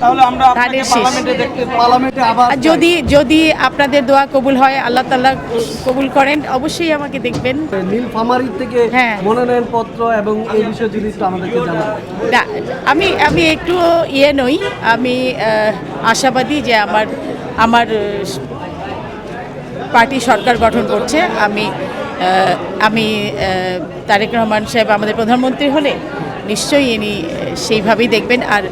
তাহলে আমরা ধানের শীষ। পার্লামেন্টে আবার যদি যদি আপনাদের দোয়া কবুল হয়, আল্লাহ তাআলা কবুল করেন, অবশ্যই আমাকে দেখবেন। নীলফামারী থেকে হ্যাঁ। মনোনয়ন পত্র এবং এই বিষয়ে যদি একটু আমাদেরকে জানাবেন। না, আমি একটু নই, আমি আশাবাদী যে আমার আমার পার্টি সরকার গঠন করছে। আমি তারেক রহমান সাহেব আমাদের প্রধানমন্ত্রী হলে নিশ্চয়ই ইনি সেইভাবেই দেখবেন। আর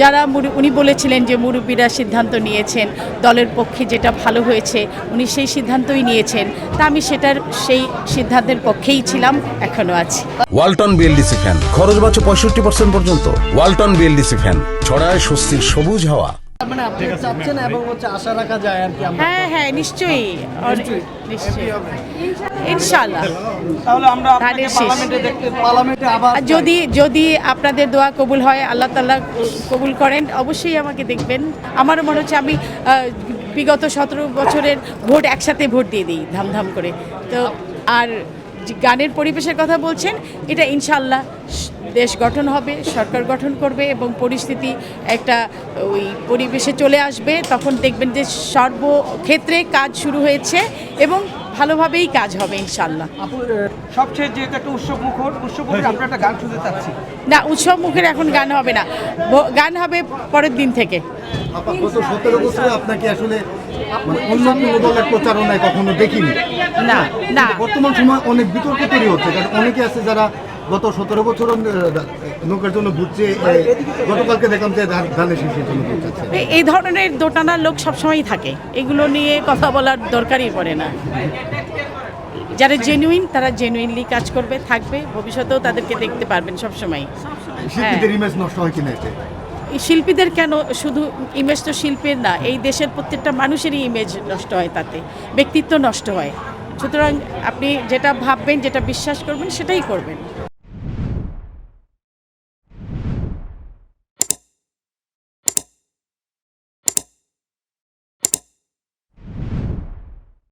যারা উনি বলেছিলেন যে মুরব্বীরা সিদ্ধান্ত নিয়েছেন, দলের পক্ষে যেটা ভালো হয়েছে উনি সেই সিদ্ধান্তই নিয়েছেন, তা আমি সেই সিদ্ধান্তের পক্ষেই ছিলাম, এখনও আছি। ওয়ালটন বিএলডিসি ফ্যান খরচ বাঁচে 65% পর্যন্ত। ওয়ালটন বিএলডিসি ফ্যান ছড়ায় স্বস্তির সবুজ হাওয়া। মানে আপনি চাচ্ছেন এবং আশা রাখা যায় আর কি আমরা। হ্যাঁ, নিশ্চয়ই, নিশ্চয়ই, ইনশাআল্লাহ। তাহলে আমরা ধানের শীষ। পার্লামেন্টে আবার যদি আপনাদের দোয়া কবুল হয়, আল্লাহ তাআলা কবুল করেন, অবশ্যই আমাকে দেখবেন। আমারও মনে হচ্ছে আমি বিগত 17 বছরের ভোট একসাথে ভোট দিয়ে দিই ধামধাম করে। তো আর যে গানের পরিবেশের কথা বলছেন, এটা ইনশাআল্লাহ দেশ গঠন হবে, সরকার গঠন করবে এবং পরিস্থিতি একটা ওই পরিবেশে চলে আসবে, তখন দেখবেন যে সর্বক্ষেত্রে কাজ শুরু হয়েছে এবং ভালোভাবেই কাজ হবে ইনশাআল্লাহ। সবচেয়ে যেহেতু একটা উৎসব মুখর আমরা একটা গান শুনতে চাচ্ছি। না, উৎসব মুখের এখন গান হবে না, গান হবে পরের দিন থেকে। গত 17 বছরে আপনাকে আসলে অন্য কোনো দলের প্রচারণায় কখনো দেখিনি। না, বর্তমান সময় অনেক বিতর্ক তৈরি হচ্ছে, কারণ অনেকে আছে যারা গত 17 বছর নৌকার জন্য ঘুরছে, গতকালকে দেখলাম যে ধানের শীষের জন্য ঘুরছে। এই ধরনের দোটানা লোক সবসময়ই থাকে, এগুলো নিয়ে কথা বলার দরকারই পড়ে না। যারা জেনুইন তারা জেনুইনলি কাজ করবে, থাকবে, ভবিষ্যতেও তাদেরকে দেখতে পারবেন সবসময়। শিল্পীদের ইমেজ নষ্ট হয় কিনা এতে? শিল্পীদের কেন, শুধু ইমেজ তো শিল্পীর না, এই দেশের প্রত্যেকটা মানুষেরই ইমেজ নষ্ট হয়, তাতে ব্যক্তিত্ব নষ্ট হয়। সুতরাং আপনি যেটা ভাববেন, যেটা বিশ্বাস করবেন, সেটাই করবেন।